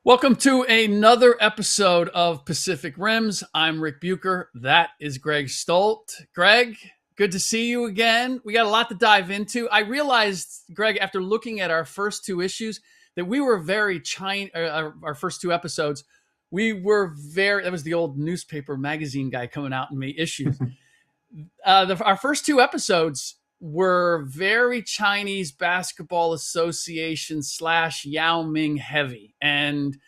Welcome to another episode of Pacific Rims. I'm Ric Bucher. That is Greg Stolt. Greg, good to see you again. We got a lot to dive into. I realized, Greg, after looking at our first two issues, that we were very our first two episodes, that was the old newspaper magazine guy coming out in me issues. Our first two episodes were very Chinese Basketball Association / Yao Ming heavy. And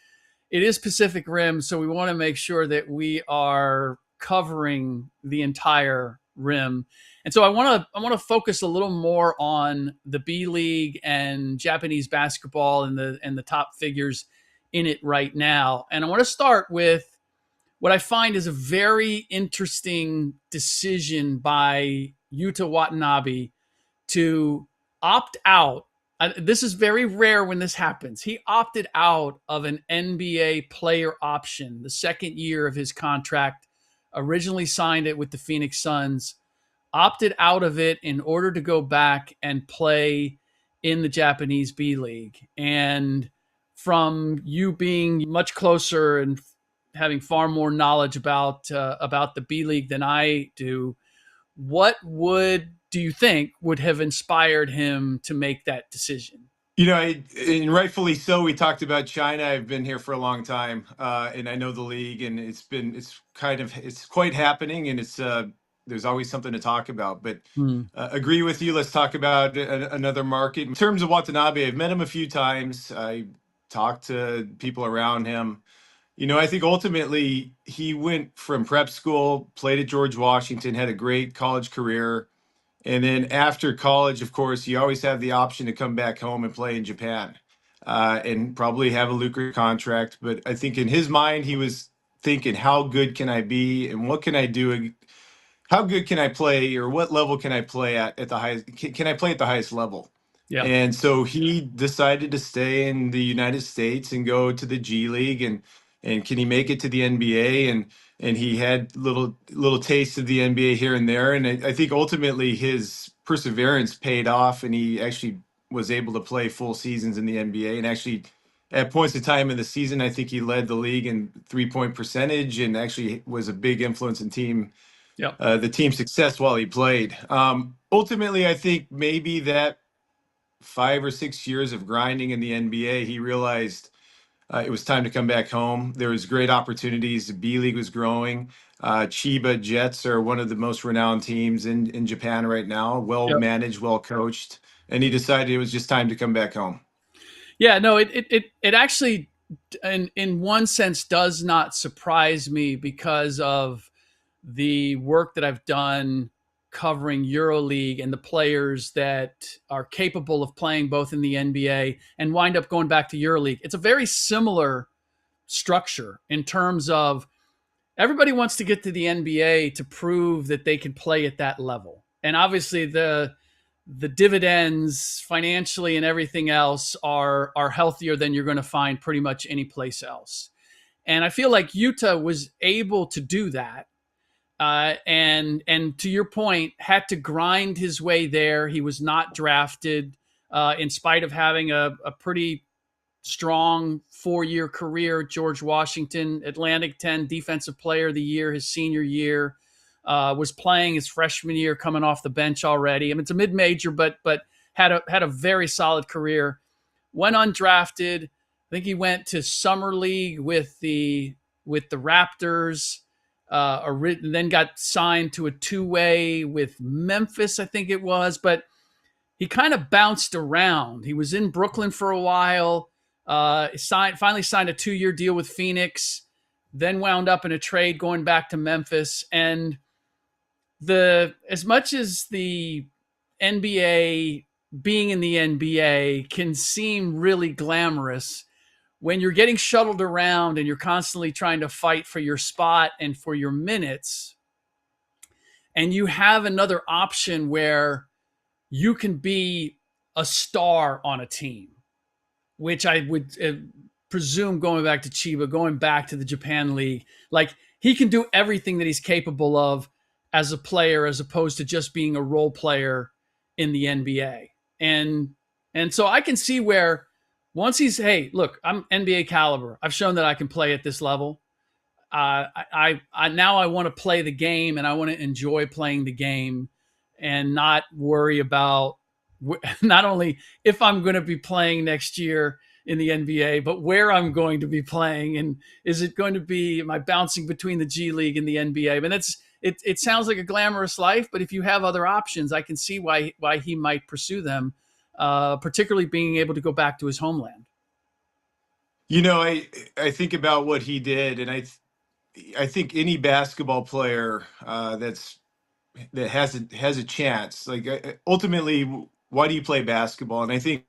it is Pacific Rim, so we want to make sure that we are covering the entire rim. And so I want to focus a little more on the B.League and Japanese basketball and the top figures in it right now. And I want to start with what I find is a very interesting decision by Yuta Watanabe to opt out. This is very rare when this happens. He opted out of an NBA player option the second year of his contract, originally signed it with the Phoenix Suns, opted out of it in order to go back and play in the Japanese B.League. And from you being much closer and having far more knowledge about the B.League than I do, what do you think would have inspired him to make that decision? You know, and rightfully so. We talked about China. I've been here for a long time, and I know the league, and it's quite happening, and there's always something to talk about. But agree with you. Let's talk about another market. In terms of Watanabe, I've met him a few times. I talked to people around him. You know, I think ultimately he went from prep school, played at George Washington, had a great college career. And then after college, of course, you always have the option to come back home and play in Japan and probably have a lucrative contract. But I think in his mind, he was thinking, how good can I be and what can I do? How good can I play, or what level can I play at the highest? Can I play at the highest level? Yeah. And so he decided to stay in the United States and go to the G League, and can he make it to the NBA? And he had little taste of the NBA here and there. And I think ultimately his perseverance paid off, and he actually was able to play full seasons in the NBA. And actually, at points of time in the season, I think he led the league in 3-point percentage, and actually was a big influence in the team's success while he played. Ultimately, I think maybe that 5 or 6 years of grinding in the NBA, he realized it was time to come back home. There was great opportunities. The B-League was growing. Chiba Jets are one of the most renowned teams in Japan right now, well managed, well coached. And he decided it was just time to come back home. Yeah, no, it actually, in one sense, does not surprise me because of the work that I've done covering EuroLeague and the players that are capable of playing both in the NBA and wind up going back to EuroLeague. It's a very similar structure in terms of everybody wants to get to the NBA to prove that they can play at that level. And obviously the dividends financially and everything else are healthier than you're going to find pretty much any place else. And I feel like Yuta was able to do that. And to your point, had to grind his way there. He was not drafted in spite of having a pretty strong 4-year career at George Washington, Atlantic 10 Defensive Player of the Year his senior year, was playing his freshman year coming off the bench already. I mean, it's a mid-major, but had a very solid career. Went undrafted. I think he went to summer league with the Raptors. Then got signed to a 2-way with Memphis, I think it was. But he kind of bounced around. He was in Brooklyn for a while. Finally signed a 2-year deal with Phoenix. Then wound up in a trade going back to Memphis. And as much as the NBA, being in the NBA, can seem really glamorous, when you're getting shuttled around and you're constantly trying to fight for your spot and for your minutes, and you have another option where you can be a star on a team, which I would presume, going back to Chiba, going back to the Japan League, like he can do everything that he's capable of as a player, as opposed to just being a role player in the NBA. And so I can see where once he's, hey, look, I'm NBA caliber. I've shown that I can play at this level. Now I want to play the game, and I want to enjoy playing the game, and not worry about not only if I'm going to be playing next year in the NBA, but where I'm going to be playing, and is it going to be, am I bouncing between the G League and the NBA? I mean, it sounds like a glamorous life, but if you have other options, I can see why he might pursue them, particularly being able to go back to his homeland. You know, I think about what he did, and I think any basketball player that has a chance. Like ultimately, why do you play basketball? And I think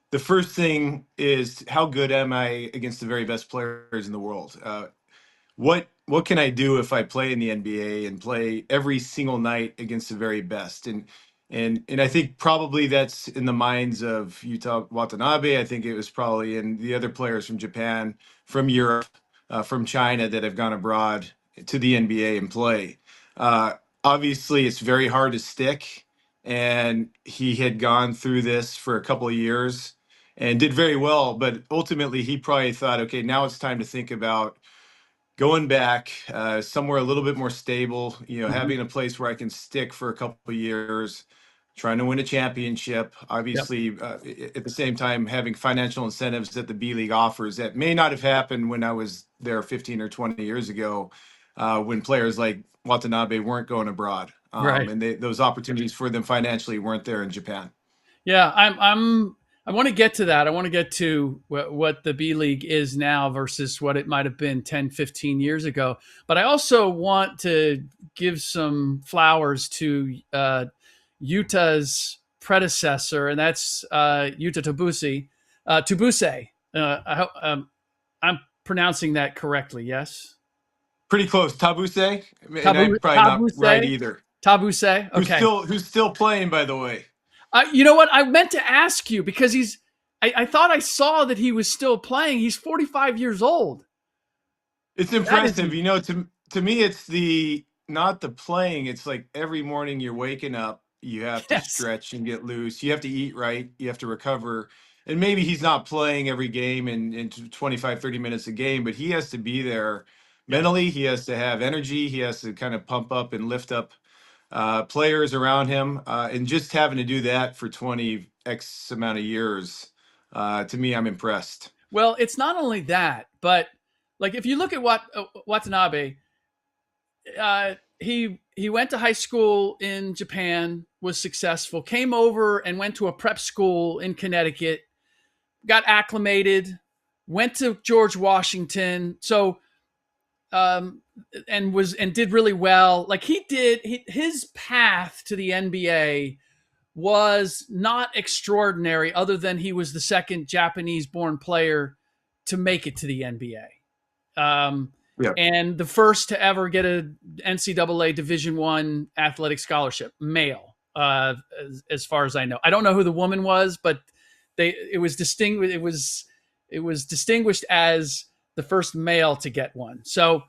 the first thing is, how good am I against the very best players in the world? What can I do if I play in the NBA and play every single night against the very best? And I think probably that's in the minds of Yuta Watanabe. I think it was probably in the other players from Japan, from Europe, from China that have gone abroad to the NBA and play. Uh, Obviously, it's very hard to stick, and he had gone through this for a couple of years and did very well. But ultimately, he probably thought, okay, now it's time to think about going back somewhere a little bit more stable, Mm-hmm. having a place where I can stick for a couple of years, trying to win a championship. Yep. Obviously, at the same time, having financial incentives that the B League offers that may not have happened when I was there 15 or 20 years ago, when players like Watanabe weren't going abroad. Right. And those opportunities for them financially weren't there in Japan. Yeah, I want to get to that. I want to get to what the B League is now versus what it might have been 10, 15 years ago. But I also want to give some flowers to Yuta's predecessor, and that's Yuta Tabuse. Tabuse. I'm pronouncing that correctly, yes? Pretty close. Tabuse, and I'm probably not right Tabuse? either. Tabuse? Okay. Who's still playing, by the way. You know what? I meant to ask you because I thought I saw that he was still playing. He's 45 years old. It's That is, impressive. To me, it's the not the playing. It's like every morning you're waking up, you have to yes. stretch and get loose. You have to eat right. You have to recover. And maybe he's not playing every game in 25, 30 minutes a game, but he has to be there Yeah. mentally. He has to have energy. He has to kind of pump up and lift up players around him. And just having to do that for 20 X amount of years, to me, I'm impressed. Well, it's not only that, but like if you look at Watanabe, he went to high school in Japan, was successful, came over and went to a prep school in Connecticut, got acclimated, went to George Washington. So and did really well. Like his path to the NBA was not extraordinary, other than he was the second Japanese-born player to make it to the NBA, Yeah. and the first to ever get a NCAA Division I athletic scholarship, male, as far as I know. I don't know who the woman was, but it was distinguished. It was distinguished as the first male to get one. So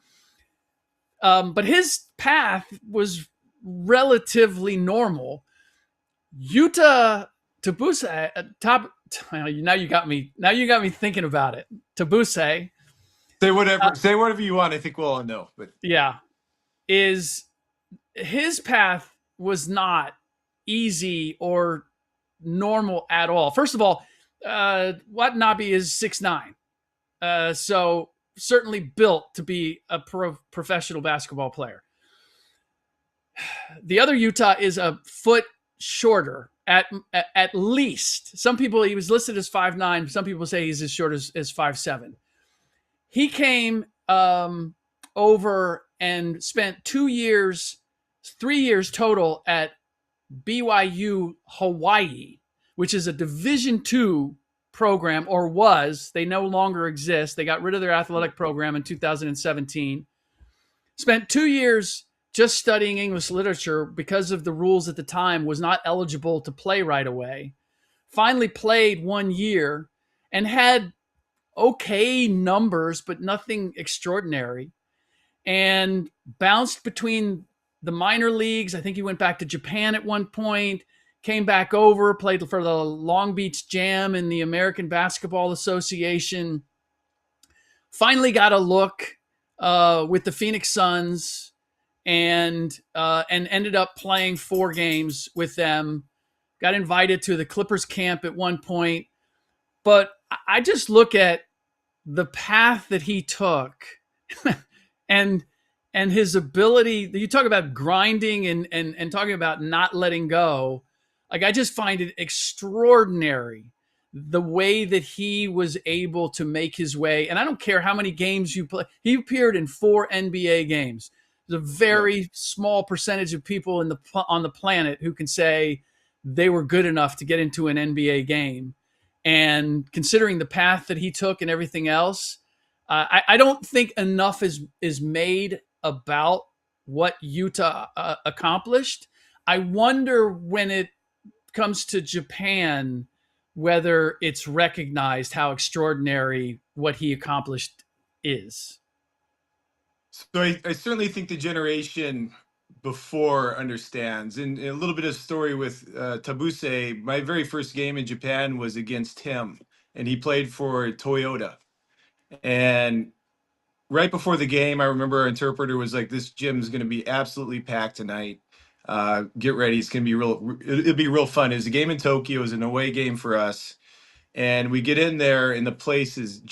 but his path was relatively normal. Yuta Tabuse, now you got me. Now you got me thinking about it. Tabuse, Say whatever you want. I think we'll all know. But yeah, is his path was not easy or normal at all. First of all, Watanabe is 6'9", so certainly built to be a professional basketball player. The other Yuta is a foot shorter at least. Some people, he was listed as 5'9". Some people say he's as short as 5'7". He came over and spent 2 years, 3 years total at BYU Hawaii, which is a Division II program, or was. They no longer exist. They got rid of their athletic program in 2017. Spent 2 years just studying English literature because of the rules at the time, was not eligible to play right away. Finally played 1 year and had okay numbers, but nothing extraordinary. And bounced between the minor leagues. I think he went back to Japan at one point. came back over, played for the Long Beach Jam in the American Basketball Association. Finally got a look with the Phoenix Suns, and ended up playing 4 games with them. Got invited to the Clippers camp at one point, but I just look at the path that he took, and his ability. You talk about grinding and talking about not letting go. Like, I just find it extraordinary the way that he was able to make his way. And I don't care how many games you play. He appeared in 4 NBA games. There's a Yeah. very small percentage of people on the planet who can say they were good enough to get into an NBA game. And considering the path that he took and everything else, I don't think enough is made about what Yuta accomplished. I wonder when it comes to Japan whether it's recognized how extraordinary what he accomplished is. So I certainly think the generation before understands. And a little bit of story with Tabuse. My very first game in Japan was against him, and he played for Toyota. And right before the game, I remember our interpreter was like, "This gym's going to be absolutely packed tonight. Get ready. It's going to be real. It'll be real fun." It was a game in Tokyo. It was an away game for us, and we get in there, and the place is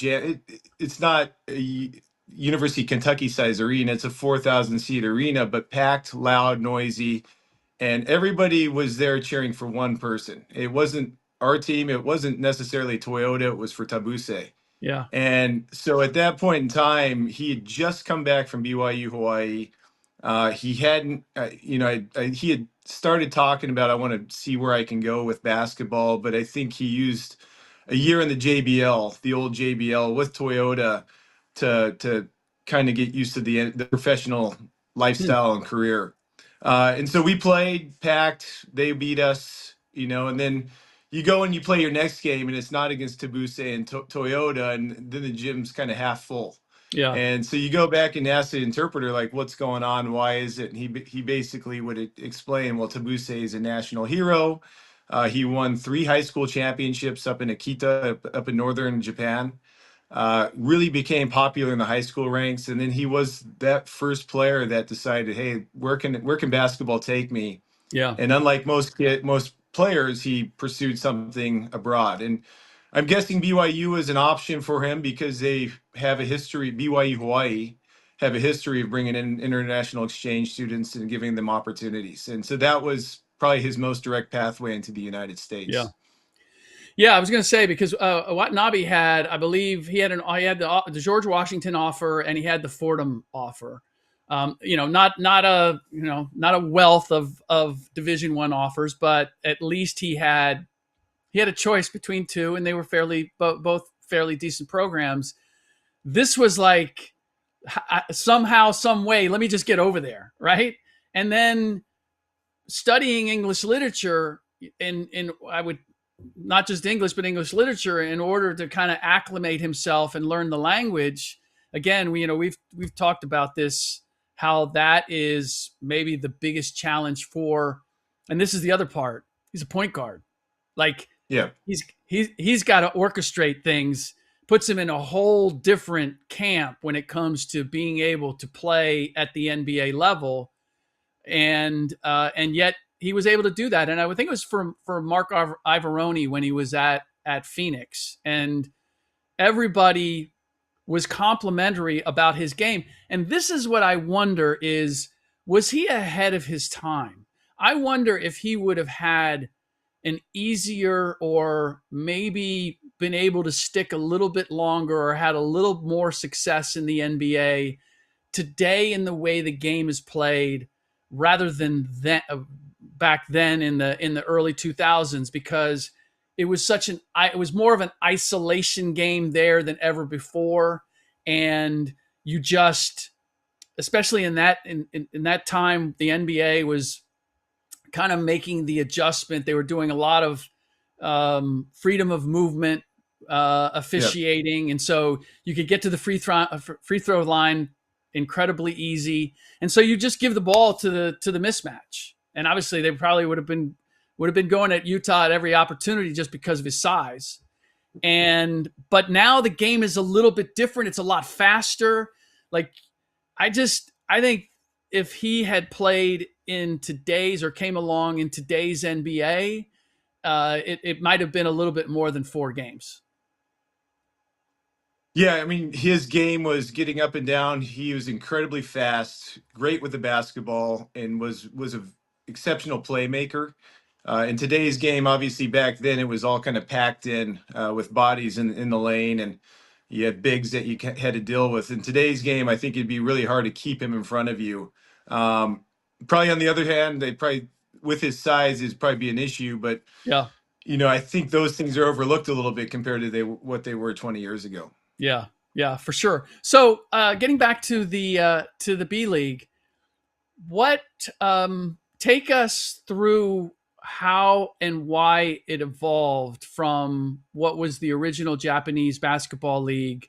it's not a University of Kentucky size arena. It's a 4,000 seat arena, but packed, loud, noisy, and everybody was there cheering for one person. It wasn't our team. It wasn't necessarily Toyota. It was for Tabuse. Yeah. And so at that point in time, he had just come back from BYU Hawaii. He hadn't, he had started talking about, I want to see where I can go with basketball, but I think he used a year in the JBL, the old JBL with Toyota, to kind of get used to the professional Hmm. lifestyle and career. And so we played, packed. They beat us, and then you go and you play your next game, and it's not against Tabuse and Toyota, and then the gym's kind of half full. Yeah. And so you go back and ask the interpreter, like, what's going on? Why is it? And he basically would explain, well, Tabuse is a national hero. He won 3 high school championships up in Akita, up in northern Japan. Really became popular in the high school ranks, and then he was that first player that decided, hey, where can basketball take me? Yeah. And unlike most players, he pursued something abroad. And I'm guessing BYU is an option for him because they have a history. BYU Hawaii have a history of bringing in international exchange students and giving them opportunities. And so that was probably his most direct pathway into the United Yeah. States. Yeah, I was going to say because Watanabe had, I believe, he had the George Washington offer and he had the Fordham offer. Not a wealth of Division I offers, but at least he had a choice between 2, and they were both fairly decent programs. This was like, somehow, some way, let me just get over there, right? And then studying English literature in I would, not just English, but English literature, in order to kind of acclimate himself and learn the language. Again, we've talked about this, how that is maybe the biggest challenge for, and this is the other part. He's a point guard. Like, Yeah. he's got to orchestrate things, puts him in a whole different camp when it comes to being able to play at the NBA level, and yet he was able to do that. And I would think it was for Mark Ivaroni when he was at Phoenix, and everybody was complimentary about his game. And this is what I wonder is, was he ahead of his time? I wonder if he would have had an easier, or maybe been able to stick a little bit longer, or had a little more success in the NBA today in the way the game is played, rather than back then in the early 2000s, because it was more of an isolation game there than ever before. And you just, especially in that time, the NBA was kind of making the adjustment. They were doing a lot of freedom of movement Yeah. officiating, and so you could get to the free throw line incredibly easy. And so you just give the ball to the mismatch, and obviously they probably would have been would have been going at Utah at every opportunity just because of his size. But now the game is a little bit different. It's a lot faster. Like I think if he had played in today's or came along in today's NBA, it might have been a little bit more than 4 games. Yeah, I mean, his game was getting up and down. He was incredibly fast, great with the basketball, and was an exceptional playmaker. In today's game, obviously back then it was all kind of packed in with bodies in the lane, and you had bigs that you had to deal with. In today's game, I think it'd be really hard to keep him in front of you. Probably on the other hand, they probably with his size is probably be an issue, but Yeah. I think those things are overlooked a little bit compared to what they were 20 years ago. Yeah. Yeah, for sure. So getting back to the B League, what take us through how and why it evolved from what was the original Japanese basketball league,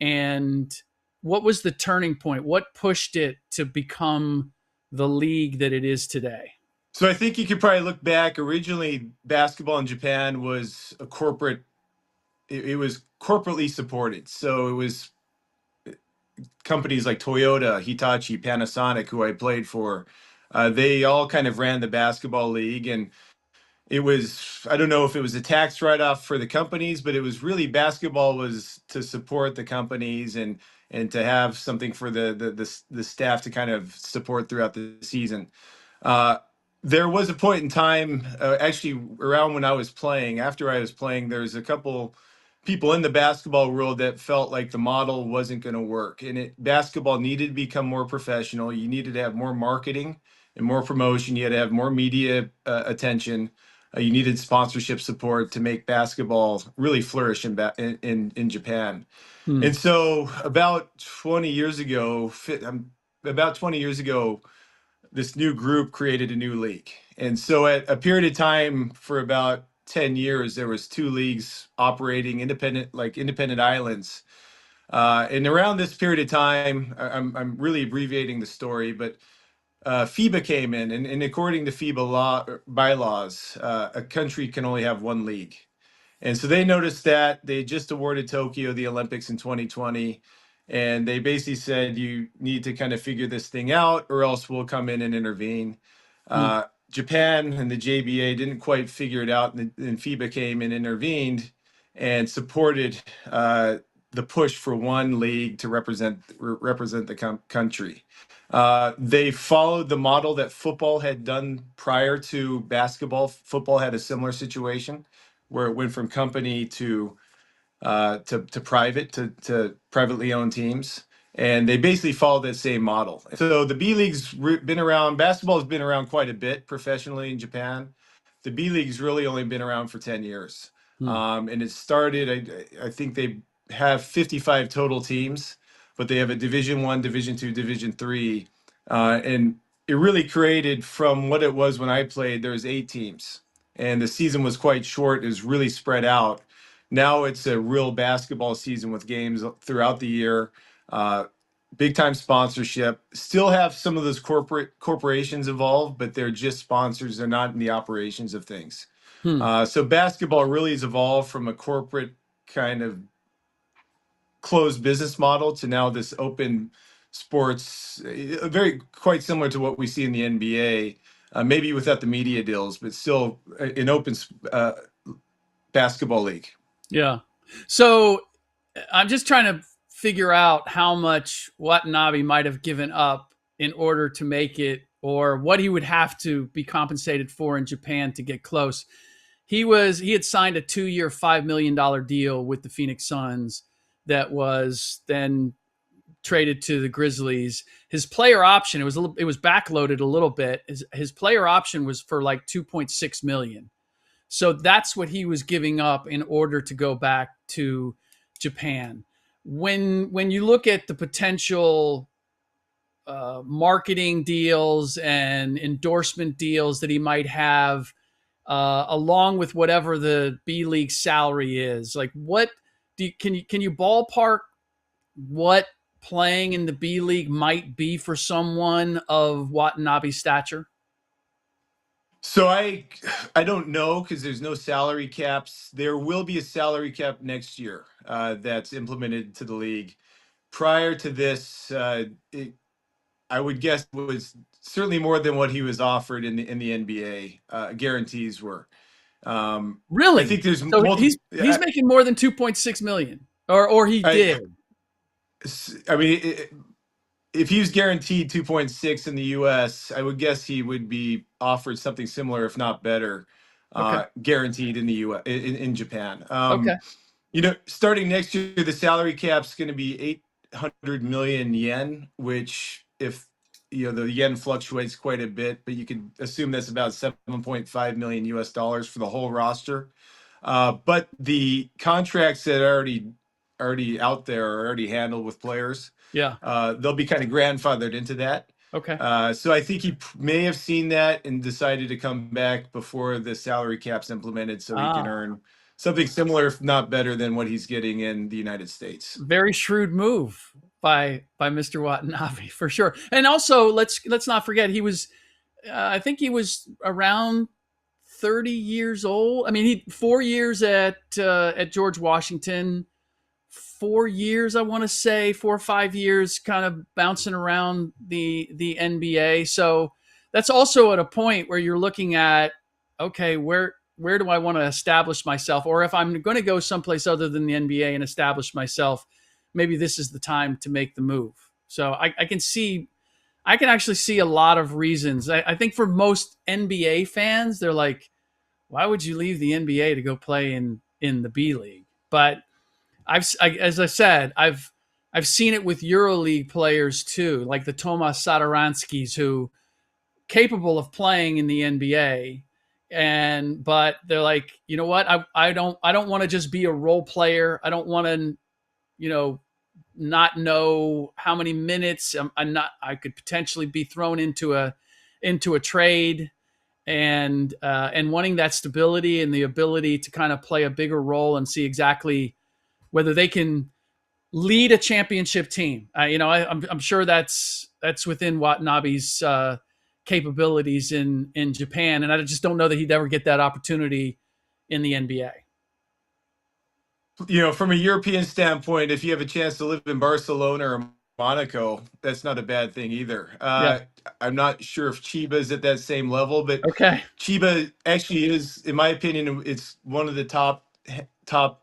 and what was the turning point? What pushed it to become the league that it is today? So I think you could probably look back. Originally, basketball in Japan was a corporate. It was corporately supported. So it was companies like Toyota, Hitachi, Panasonic, who I played for. They all kind of ran the basketball league, and it was, I don't know if it was a tax write-off for the companies, but it was really basketball was to support the companies and to have something for the staff to kind of support throughout the season. Uh, there was a point in time, actually around when I was playing, after I was playing, there was a couple people in the basketball world that felt like the model wasn't going to work, and basketball needed to become more professional. You needed to have more marketing and more promotion. You had to have more media attention. You needed sponsorship support to make basketball really flourish in Japan. Hmm. And so about 20 years ago, about 20 years ago, this new group created a new league. And so at a period of time for about 10 years, there was 2 leagues operating independent islands. And around this period of time, I'm really abbreviating the story, but FIBA came in, and according to FIBA bylaws, a country can only have 1 league. And so they noticed that they just awarded Tokyo the Olympics in 2020. And they basically said, you need to kind of figure this thing out, or else we'll come in and intervene. Hmm. Japan and the JBA didn't quite figure it out, and FIBA came and intervened and supported the push for 1 league to represent the country. They followed the model that football had done prior to basketball. Football had a similar situation where it went from company to private to privately owned teams, and they basically followed that same model. So the B League's been around. Basketball has been around quite a bit professionally in Japan. The B League's really only been around for 10 years, Hmm. and it started. I think they have 55 total teams, but they have a Division One, Division Two, Division Three, and it really created from what it was when I played. There was 8 teams, and the season was quite short. It was really spread out. Now it's a real basketball season with games throughout the year. Uh, Big time sponsorship. Still have some of those corporations involved, but they're just sponsors. They're not in the operations of things. Hmm. So basketball really has evolved from a corporate kind of closed business model to now this open sports, very quite similar to what we see in the NBA, maybe without the media deals, but still an open basketball league. Yeah. So I'm just trying to figure out how much Watanabe might have given up in order to make it, or what he would have to be compensated for in Japan to get close. He had signed a 2-year, $5 million deal with the Phoenix Suns that was then traded to the Grizzlies. His player option, it was backloaded a little bit. His player option was for like 2.6 million. So that's what he was giving up in order to go back to Japan. When you look at the potential marketing deals and endorsement deals that he might have, along with whatever the B League salary is, like can you ballpark what playing in the B League might be for someone of Watanabe's stature? So I don't know because there's no salary caps. There will be a salary cap next year that's implemented to the league. Prior to this, I would guess it was certainly more than what he was offered in the NBA. Guarantees were. I Really? think there's So multiple. he's making more than 2.6 million, or he I, did. I mean, if he was guaranteed 2.6 in the U.S., I would guess he would be offered something similar, if not better, Okay. guaranteed in the U.S. In Japan. Okay. Starting next year, the salary cap's going to be 800 million yen, which if the yen fluctuates quite a bit, but you could assume that's about 7.5 million US dollars for the whole roster. But the contracts that are already out there are already handled with players. Yeah. They'll be kind of grandfathered into that. Okay. So I think he may have seen that and decided to come back before the salary cap's implemented so he can Ah, earn something similar, if not better, than what he's getting in the United States. very shrewd move by Mr. Watanabe for sure. And also, let's not forget he was. I think he was around 30 years old. I mean, he 4 years at George Washington, 4 years, I want to say 4 or 5 years, kind of bouncing around the NBA. So that's also at a point where you're looking at, okay, where do I want to establish myself, or if I'm going to go someplace other than the NBA and establish myself, maybe this is the time to make the move. So I can actually see a lot of reasons. I think for most NBA fans, they're like, why would you leave the NBA to go play in the B League? But as I said, I've seen it with EuroLeague players too, like the Tomas Satoranskis, who capable of playing in the NBA, but they're like, you know what, I don't want to just be a role player. I don't want to, you know, not know how many minutes I could potentially be thrown into a trade, and wanting that stability and the ability to kind of play a bigger role and see exactly whether they can lead a championship team. I'm sure that's within Watanabe's capabilities in Japan, and I just don't know that he'd ever get that opportunity in the NBA. From a European standpoint, if you have a chance to live in Barcelona or Monaco, that's not a bad thing either. Yeah. I'm not sure if Chiba is at that same level, but Okay. Chiba actually is, in my opinion, it's one of the top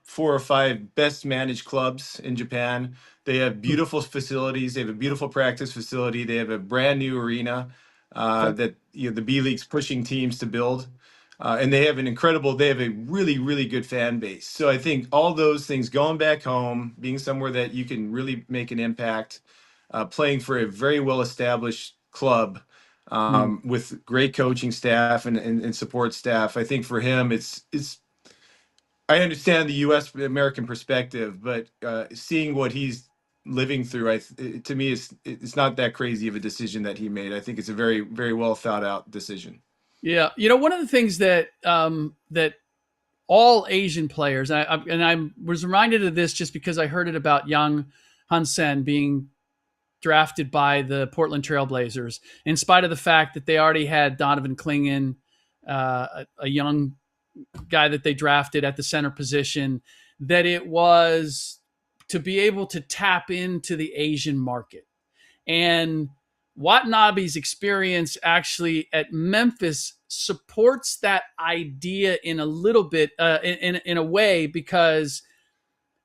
4 or 5 best managed clubs in Japan. They have Hmm. beautiful facilities. They have a beautiful practice facility. They have a brand new arena Okay. that the B League's pushing teams to build. And they have a really, really good fan base. So I think all those things, going back home, being somewhere that you can really make an impact, playing for a very well established club Hmm. with great coaching staff and support staff. I think for him, I understand the U.S. American perspective, but seeing what he's living through, to me, it's not that crazy of a decision that he made. I think it's a very, very well thought out decision. Yeah, one of the things that all Asian players, I was reminded of this just because I heard it about Young Hansen being drafted by the Portland Trailblazers, in spite of the fact that they already had Donovan Clingan, a young guy that they drafted at the center position, that it was to be able to tap into the Asian market. And Watanabe's experience actually at Memphis supports that idea in a little bit, in a way, because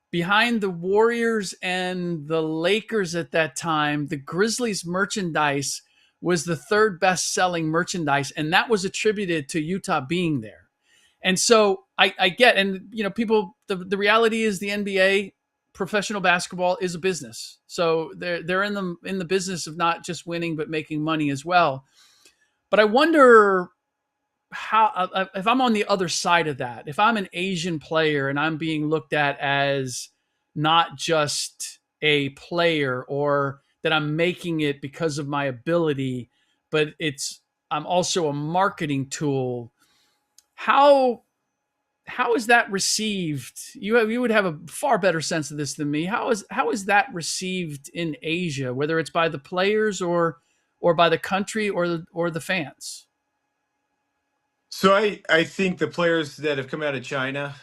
behind the Warriors and the Lakers at that time, the Grizzlies merchandise was the third best selling merchandise, and that was attributed to Utah being there. And so I get, and people, the reality is the NBA, professional basketball, is a business. So they're in the business of not just winning but making money as well. But I wonder how, if I'm on the other side of that, if I'm an Asian player and I'm being looked at as not just a player, or that I'm making it because of my ability, but I'm also a marketing tool. How is that received? You would have a far better sense of this than me. How is that received in Asia, whether it's by the players or by the country or the fans? So I think the players that have come out of China,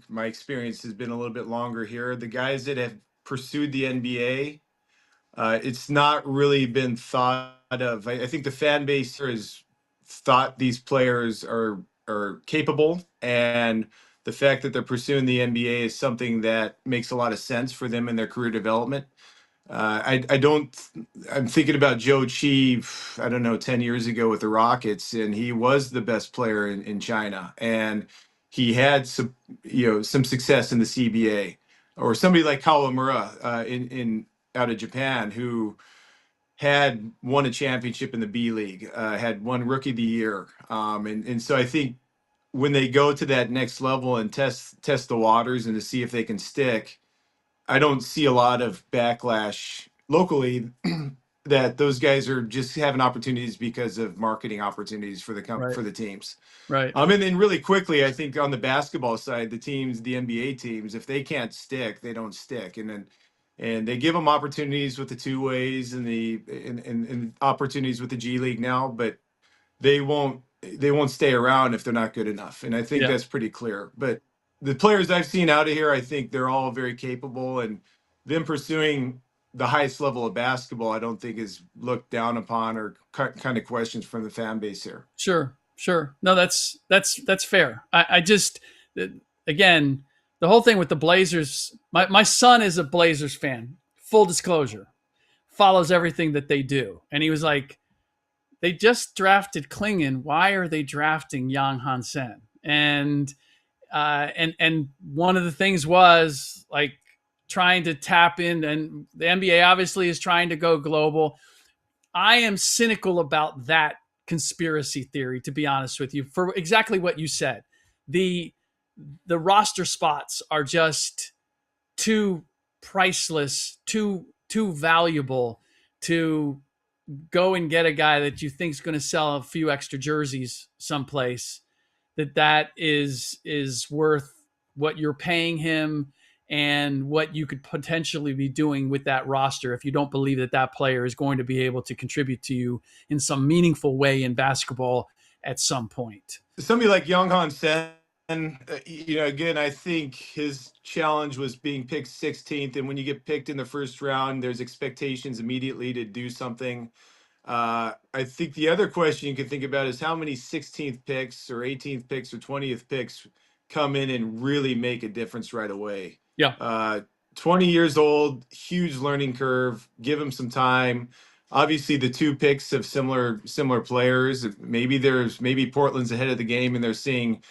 my experience has been a little bit longer here. The guys that have pursued the NBA, it's not really been thought of. I think the fan base here has thought these players are capable, and the fact that they're pursuing the NBA is something that makes a lot of sense for them in their career development. I don't. I'm thinking about Joe Chi. I don't know, 10 years ago with the Rockets, and he was the best player in China, and he had some, some success in the CBA, or somebody like Kawamura in out of Japan who had won a championship in the B.League, had won Rookie of the Year, and so I think when they go to that next level and test the waters and to see if they can stick, I don't see a lot of backlash locally that those guys are just having opportunities because of marketing opportunities for Right. for the teams. Right. And then really quickly, I think on the basketball side, the teams, the NBA teams, if they can't stick, they don't stick, and they give them opportunities with the two ways and and opportunities with the G League now, but they won't stay around if they're not good enough. And I think Yeah. that's pretty clear. But the players I've seen out of here, I think they're all very capable, and them pursuing the highest level of basketball, I don't think is looked down upon or kind of questions from the fan base here. Sure. Sure. No, that's fair. I just again, the whole thing with the Blazers. My son is a Blazers fan. Full disclosure, follows everything that they do, and he was like, they just drafted Klingon. Why are they drafting Yang Hansen? And one of the things was like trying to tap in, and the NBA obviously is trying to go global. I am cynical about that conspiracy theory, to be honest with you, for exactly what you said. The the roster spots are just too priceless, too valuable to go and get a guy that you think is going to sell a few extra jerseys someplace. That is worth what you're paying him and what you could potentially be doing with that roster if you don't believe that that player is going to be able to contribute to you in some meaningful way in basketball at some point. Somebody like Young Han Sen, again, I think his challenge was being picked 16th, and when you get picked in the first round, there's expectations immediately to do something. I think the other question you can think about is how many 16th picks or 18th picks or 20th picks come in and really make a difference right away. Yeah. Uh, 20 years old, huge learning curve. Give him some time. Obviously, the two picks of similar players. Maybe Portland's ahead of the game and they're seeing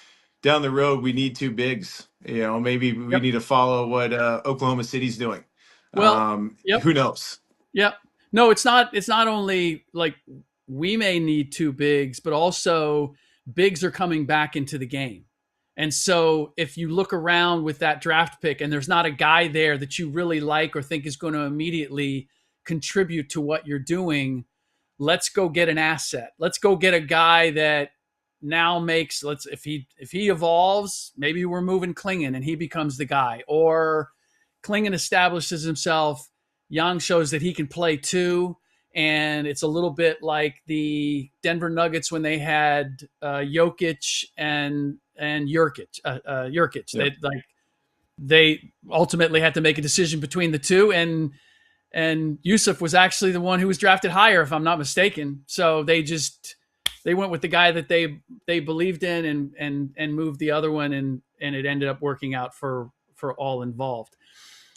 down the road we need two bigs. Maybe we Yep. need to follow what Oklahoma City's doing. Well, yep. Who knows? Yep. No, it's not only like we may need two bigs, but also bigs are coming back into the game. And so if you look around with that draft pick and there's not a guy there that you really like or think is going to immediately contribute to what you're doing, let's go get an asset. Let's go get a guy that now makes let's if he evolves, maybe we're moving Klingon and he becomes the guy, or Klingon establishes himself. Young shows that he can play too, and it's a little bit like the Denver Nuggets when they had Jokic and Jurkic. Yeah. They ultimately had to make a decision between the two, and Yusuf was actually the one who was drafted higher, if I'm not mistaken. So they went with the guy that they believed in and moved the other one, and it ended up working out for all involved.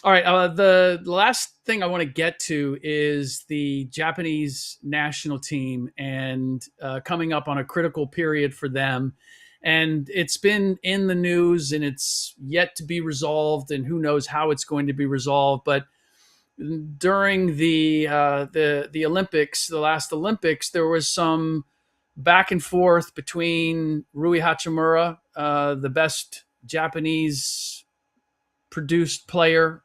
All right. The last thing I want to get to is the Japanese national team and coming up on a critical period for them. And it's been in the news and it's yet to be resolved, and who knows how it's going to be resolved. But during the Olympics, the last Olympics, there was some back and forth between Rui Hachimura, the best Japanese produced player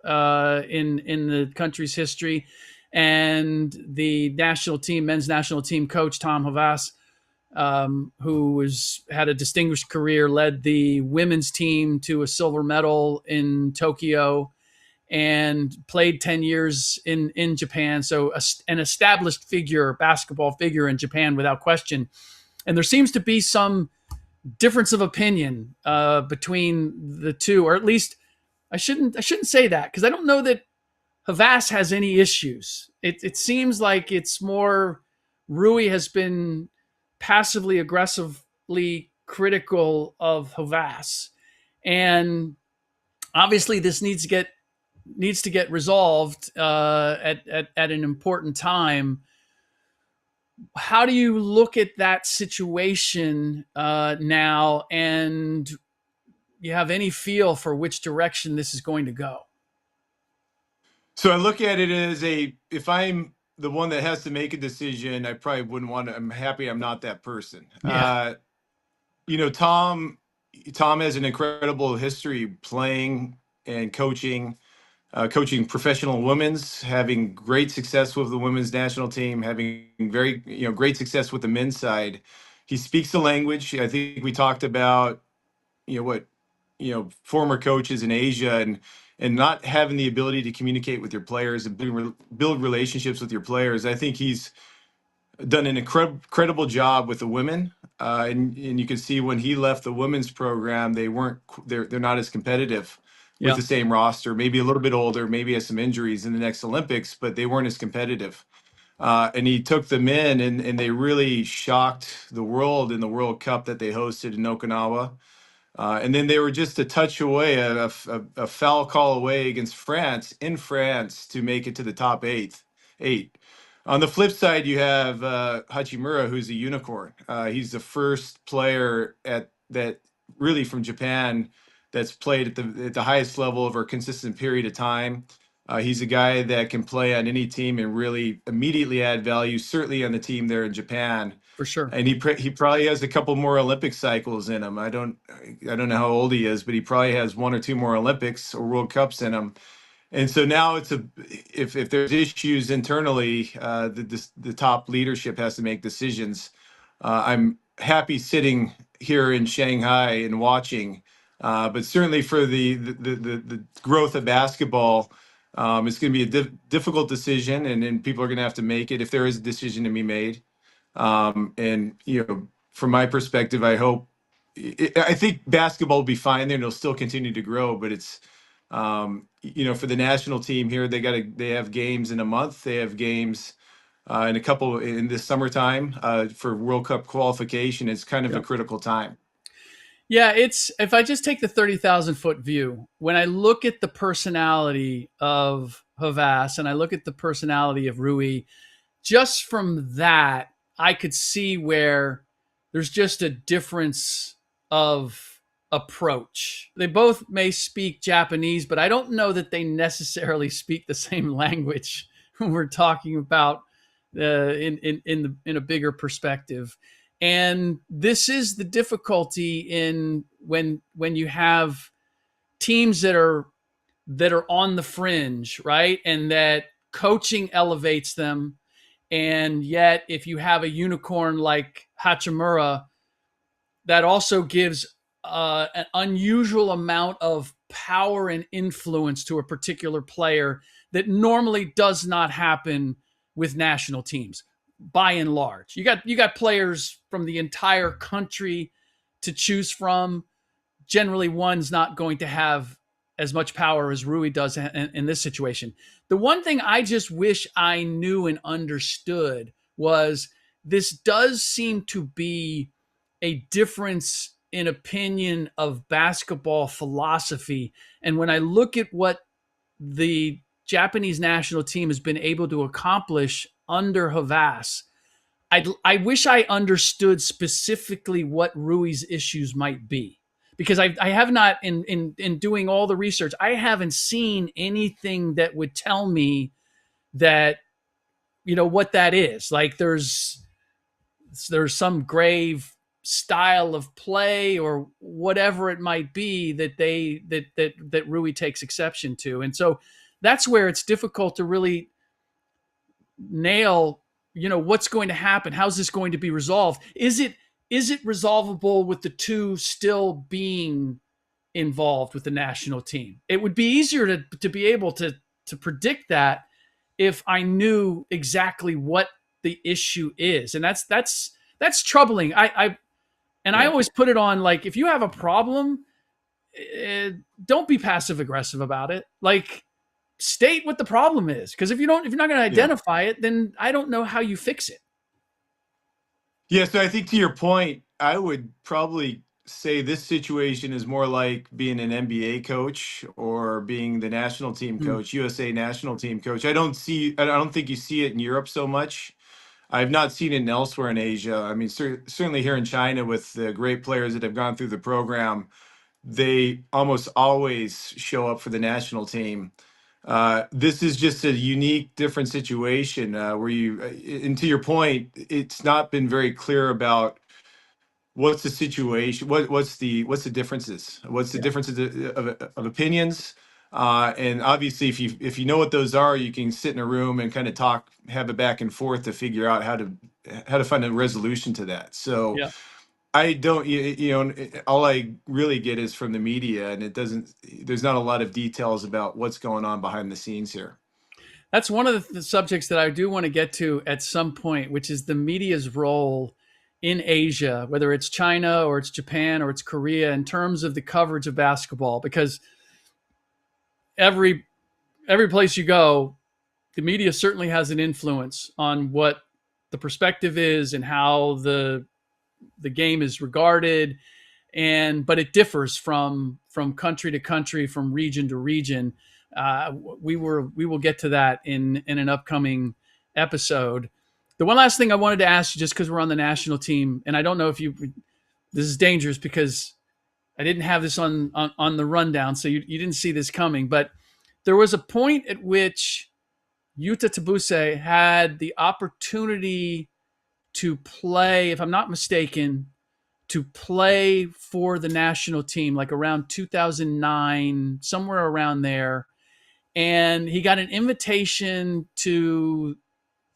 in the country's history, and the men's national team coach Tom Hovasse, who had a distinguished career, led the women's team to a silver medal in Tokyo, and played 10 years in Japan. So an established basketball figure in Japan without question. And there seems to be some difference of opinion between the two, or at least I shouldn't say that, because I don't know that Hovasse has any issues. It seems like it's more Rui has been passively aggressively critical of Hovasse, and obviously this needs to get resolved at an important time. How do you look at that situation now, and you have any feel for which direction this is going to go? So I look at it as if I'm the one that has to make a decision, I probably wouldn't want to. I'm happy I'm not that person. Yeah, Tom has an incredible history playing and coaching professional women's, having great success with the women's national team, having very great success with the men's side. He speaks the language. I think we talked about what former coaches in Asia and not having the ability to communicate with your players and build relationships with your players. I think he's done an incredible job with the women, and you can see when he left the women's program, they're not as competitive with yeah, the same roster, maybe a little bit older, maybe has some injuries in the next Olympics, but they weren't as competitive. And he took them in, and they really shocked the world in the World Cup that they hosted in Okinawa. And then they were just a touch away, a foul call away against France in France to make it to the top eight. On the flip side, you have Hachimura, who's a unicorn. He's the first player at that really from Japan that's played at the highest level over a consistent period of time. He's a guy that can play on any team and really immediately add value, certainly on the team there in Japan. for sure. And he probably has a couple more Olympic cycles in him. I don't know how old he is, but he probably has one or two more Olympics or World Cups in him. And so now if there's issues internally, the top leadership has to make decisions. I'm happy sitting here in Shanghai and watching, but certainly for the growth of basketball, it's going to be a difficult decision, and people are going to have to make it if there is a decision to be made. And from my perspective, I think basketball will be fine there, and it'll still continue to grow. But it's for the national team here, they have games in a month. They have games in a couple in the summertime for World Cup qualification. It's kind of a Yep. critical time. Yeah, it's if I just take the 30,000-foot view, when I look at the personality of Hovasse and I look at the personality of Rui, just from that, I could see where there's just a difference of approach. They both may speak Japanese, but I don't know that they necessarily speak the same language when we're talking about in a bigger perspective. And this is the difficulty in when you have teams that are on the fringe, right? And that coaching elevates them. And yet, if you have a unicorn like Hachimura, that also gives an unusual amount of power and influence to a particular player that normally does not happen with national teams by and large. You got players from the entire country to choose from. Generally, one's not going to have as much power as Rui does in this situation. The one thing I just wish I knew and understood was this does seem to be a difference in opinion of basketball philosophy. And when I look at what the Japanese national team has been able to accomplish under Hovasse, I wish I understood specifically what Rui's issues might be, because I have not in doing all the research, I haven't seen anything that would tell me that what that is. Like there's some grave style of play or whatever it might be that Rui takes exception to. And so that's where it's difficult to really nail, what's going to happen. How's this going to be resolved? Is it resolvable with the two still being involved with the national team? It would be easier to be able to predict that if I knew exactly what the issue is. And that's that's troubling. I Yeah. always put it on, like, if you have a problem, don't be passive aggressive about it. Like, state what the problem is, because if you're not going to Yeah. identify it, then I don't know how you fix it. Yeah, so I think to your point, I would probably say this situation is more like being an NBA coach or being the national team Hmm. coach, USA national team coach. I don't think you see it in Europe so much. I've not seen it elsewhere in Asia. I mean, certainly here in China with the great players that have gone through the program, they almost always show up for the national team. This is just a unique, different situation where and to your point, it's not been very clear about what's the situation, what's the differences, what's the Yeah. differences of opinions. And obviously, if you know what those are, you can sit in a room and kind of talk, have a back and forth to figure out how to find a resolution to that. So Yeah. I don't, all I really get is from the media, and there's not a lot of details about what's going on behind the scenes here. That's one of the subjects that I do want to get to at some point, which is the media's role in Asia, whether it's China or it's Japan or it's Korea, in terms of the coverage of basketball. Because every every place you go, the media certainly has an influence on what the perspective is and how the game is regarded, and but it differs from country to country, from region to region. We will get to that in an upcoming episode. The one last thing I wanted to ask you, just because we're on the national team, and I don't know if you, this is dangerous because I didn't have this on the rundown, so you didn't see this coming, but there was a point at which Yuta Tabuse had the opportunity to play, if I'm not mistaken, to play for the national team, like around 2009, somewhere around there. And he got an invitation to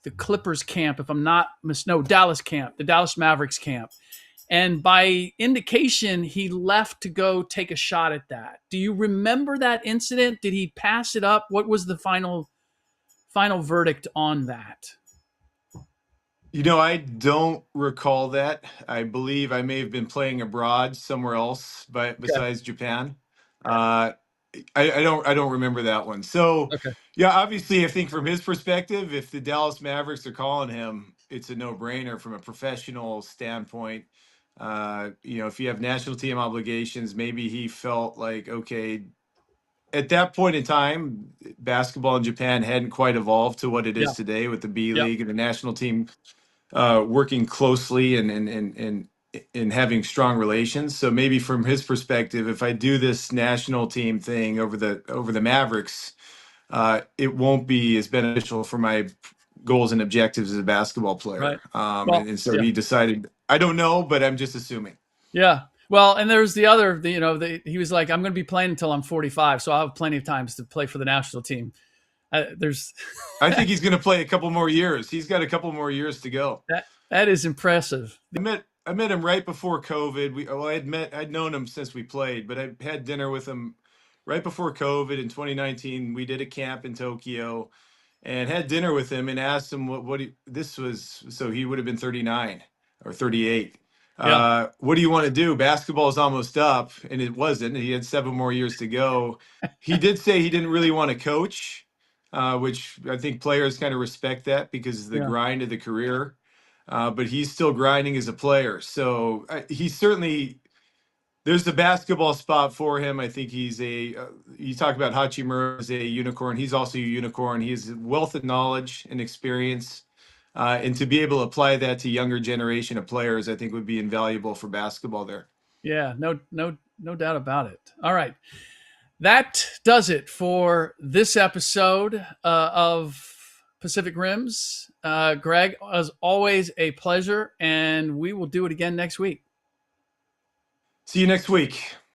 the Clippers camp, if I'm not no, Dallas camp, the Dallas Mavericks camp. And by indication, he left to go take a shot at that. Do you remember that incident? Did he pass it up? What was the final verdict on that? I don't recall that. I believe I may have been playing abroad somewhere else, but Okay. besides Japan. Uh, I don't remember that one. So Okay. yeah, obviously I think from his perspective, if the Dallas Mavericks are calling him, it's a no-brainer from a professional standpoint. If you have national team obligations, maybe he felt like, okay, at that point in time, basketball in Japan hadn't quite evolved to what it Yeah. is today with the B Yep. League and the national team working closely and having strong relations. So maybe from his perspective, if I do this national team thing over the Mavericks, it won't be as beneficial for my goals and objectives as a basketball Right. player. Well, And so yeah. he decided. I don't know, but I'm just assuming. Yeah. Well, and there's the other, he was like, I'm going to be playing until I'm 45, so I'll have plenty of times to play for the national team. There's I think he's going to play a couple more years. He's got a couple more years to go. that is impressive. I met him right before COVID. I'd known him since we played, but I had dinner with him right before COVID in 2019. We did a camp in Tokyo and had dinner with him and asked him this was, so he would have been 39 or 38. Yeah. What do you want to do? Basketball is almost up, and it wasn't. He had 7 more years to go. He did say he didn't really want to coach, which I think players kind of respect that because of the Yeah. grind of the career. But he's still grinding as a player. So he's certainly, there's the basketball spot for him. I think you talk about Hachimura as a unicorn. He's also a unicorn. He has a wealth of knowledge and experience. And to be able to apply that to younger generation of players, I think would be invaluable for basketball there. Yeah. No doubt about it. All right. That does it for this episode of Pacific Rims. Greg, as always, a pleasure, and we will do it again next week. See you next week.